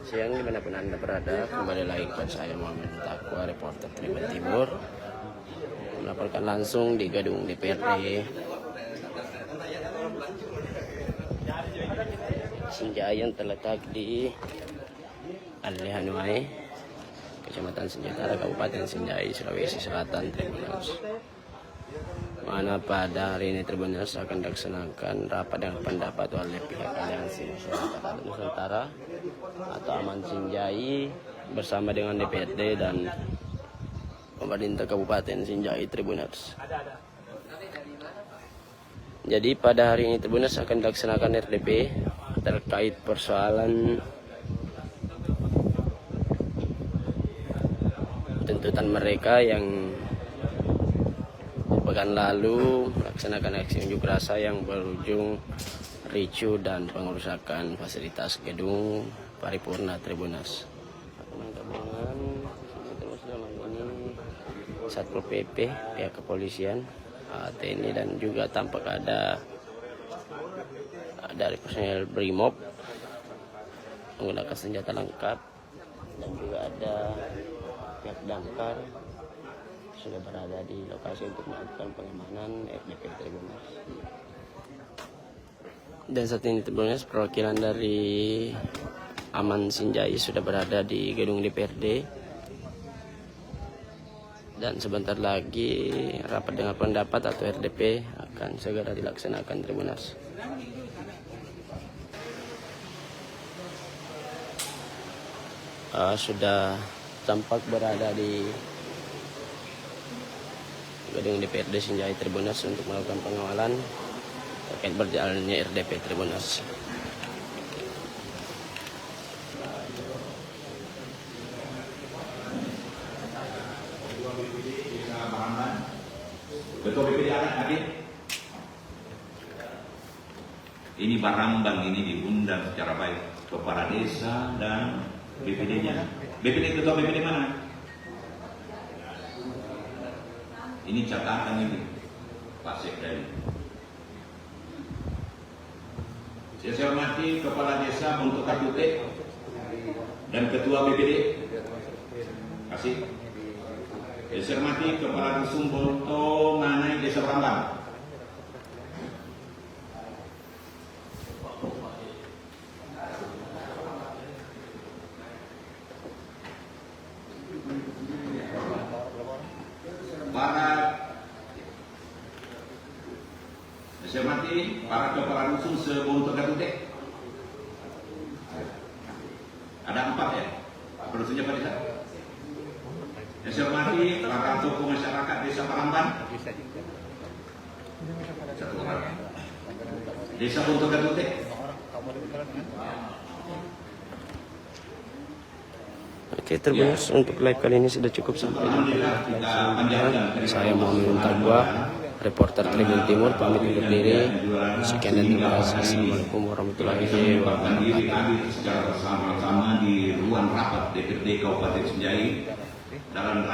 Siang dimanapun Anda berada, kembali lagi kepada saya Muhammad Takwa, reporter Tribun Timur, melaporkan langsung di gedung DPRD Sinjai yang terletak di Alihanuai, Kecamatan Sinjai, Kabupaten Sinjai, Sulawesi Selatan, Tribuners. Mana pada hari ini Tribuners akan dilaksanakan rapat dengan pendapat oleh pihak Aliansi Masyarakat Adat Nusantara atau Aman Sinjai bersama dengan DPRD dan pemerintah Kabupaten Sinjai, Tribuners. Jadi pada hari ini Tribuners akan dilaksanakan RDP terkait persoalan tuntutan mereka yang pekan lalu melaksanakan aksi unjuk rasa yang berujung ricu dan pengerusakan fasilitas gedung paripurna Tribuners. Gabungan terus dalam ini Satpol PP, pihak kepolisian, TNI, dan juga tampak ada dari personel Brimob menggunakan senjata lengkap, dan juga ada pihak damkar sudah berada di lokasi untuk melakukan pengamanan RDP Tribuners. Dan saat ini Tribuners, perwakilan dari Aman Sinjai sudah berada di gedung DPRD, dan sebentar lagi rapat dengan pendapat atau RDP akan segera dilaksanakan Tribuners. Sudah tampak berada di gedung DPRD Sinjai Tribuners untuk melakukan pengawalan terkait berjalannya RDP Tribuners. Ketua BPD hadir. Ini Barambang ini diundang secara baik kepala desa dan BPD-nya. BPD, ketua BPD mana? Ini catatan ini Pak Sekda. Saya hormati kepala desa untuk KPUT dan ketua BPD. Kasih. Saya hormati kepala Dusun Bonto Manai Desa Barambang. Saya hormati para kepala dusun sebonto Gatuntek. Ada 4 ya, kepala dusunnya Pak Desa. Saya hormati para tokoh masyarakat Desa Barambang. Satu orang. Desa Bonto Gatuntek. Oke, Tribuners, untuk live kali ini sudah cukup. Sampai jumpa. Saya Muhammad Takwa, reporter Tribun Timur, pamit undur diri. Sekian dan terima kasih. Assalamualaikum warahmatullahi wabarakatuh. Secara bersama-sama di ruang rapat DPRD Kabupaten Sinjai dalam